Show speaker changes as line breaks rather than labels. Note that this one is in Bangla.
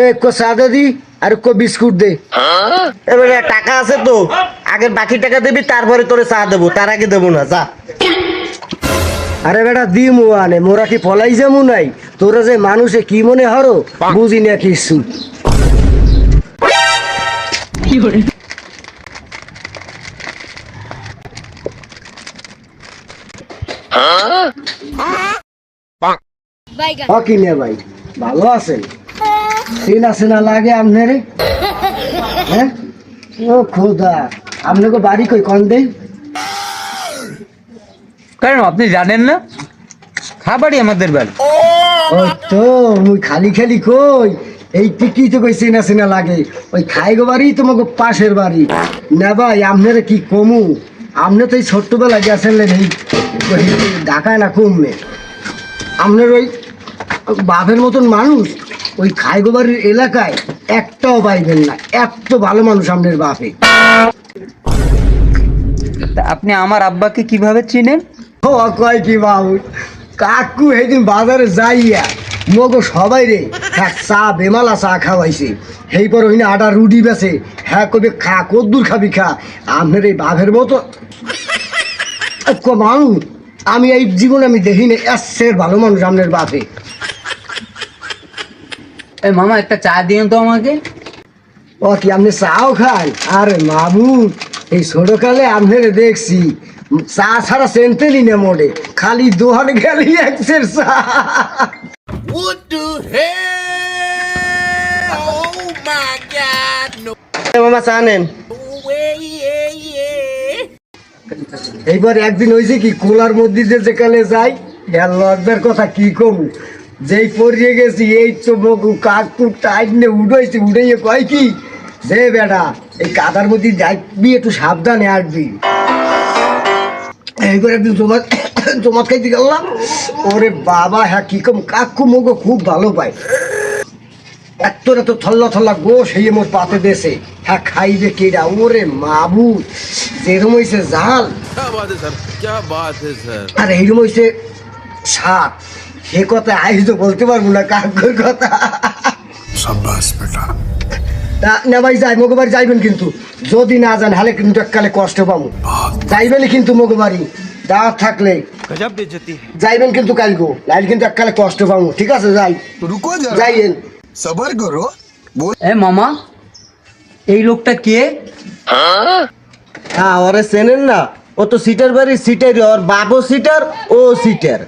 একটু চা দে দি আর একটু বিস্কুট দে। এবারে টাকা আছে তো, আগে বাকি টাকা দিবি, তারপরে তোরে চা দেবো, তার আগে দেবো না, যা। আরে বেটা দি মুয়ানে, মোরা কি পলাই যাবো নাই? তোরা যে মানুষে কি মনে হরো বুঝি না কিছু। কিনে ভাই ভালো আছেন? চেনা চেনা লাগে আপনারে। হ্যাঁ ও খোদা, আপনাকে বাড়ি কই কন দেই?
কেন আপনি জানেন না? খাবারই আমাদের বাড়ি।
ও তো মুই খালি খালি কই এই টিকি তো কই চেনা চেনা লাগে, ওই খাইগো বাড়ি তোমাকে পাশের বাড়ি না ভাই। আপনারে কি কমু, আপনি তো এই ছোট্টবেলা গেছেন এই ঢাকায় না কমবে। আপনার ওই বাপের মতন মানুষ ওই খাইগো বাড়ির এলাকায় একটাও পাইবেন না, এত ভালো মানুষ আপনার বাপে।
তা আপনি আমার আব্বাকে কিভাবে চিনেন?
ও কয় কি বাবু, কাকু সেদিন বাজারে যাইয়া মগো সবাই রে হ্যাঁ চা বেমালা চা খাওয়াইছে, সেই পর ওইনা আটা রুটি বেছে, হ্যাঁ কবে খা কদ্দুর খাবি খা। আপনার এই বাপের মতো মানুষ আমি এই জীবনে আমি দেখিনি, এসের ভালো মানুষ আপনার বাপে।
এই মামা একটা চা দিন তো আমাকে।
ও কি আপনি চাও খান? আরে মামুন, এই ছোটকালে আপনার দেখছি চা ছাড়া চেনতেনি না মোড়ে, খালি দোহান গেলি একসের চা। মামা চা নেন। এইবার একদিন হয়েছে কি, কোলার মধ্যে যে যেখানে যাই লজ্জার কথা কি কম, যেই পড়িয়ে গেছি এই চোখ কাকু টাইট নে উঠাইছে, উঠাইয়ে কয় কি যে বেটা এই কাদার মধ্যে যাইবি একটু সাবধানে আসবি। এইবার একদিন তোমার খাইতে গেলাম, ওরে বাবা হ্যাঁ কি কম, কাকু মোগো খুব ভালো পায়, এত এত থল্লা থল্লা গো সেই মোর পাতে দেশে, হ্যাঁ খাইবে কেডা, ওরে মাবু যেরকম হয়েছে জাল আর এইরকম হয়েছে শাক, সে কথা আইস তো বলতে পারবো না কাকুর কথা। না ভাই যাই মগো বাড়ি যাইবেন, কিন্তু যদি না যান হালে কিন্তু এককালে কষ্ট পাবো। যাইবেন কিন্তু মগো বাড়ি দাওয়াত থাকলে যাইবেন, কিন্তু কালগো নাইলে কিন্তু এককালে কষ্ট পাবো, ঠিক আছে? যাই যাইয়েন,
সবার করো।
এ মামা, এই লোকটা কে?
হ্যাঁ ওরে চেনেন না? ও তো সিটার বাড়ি সিটার, ওর বাবু সিটার, ও সিটার।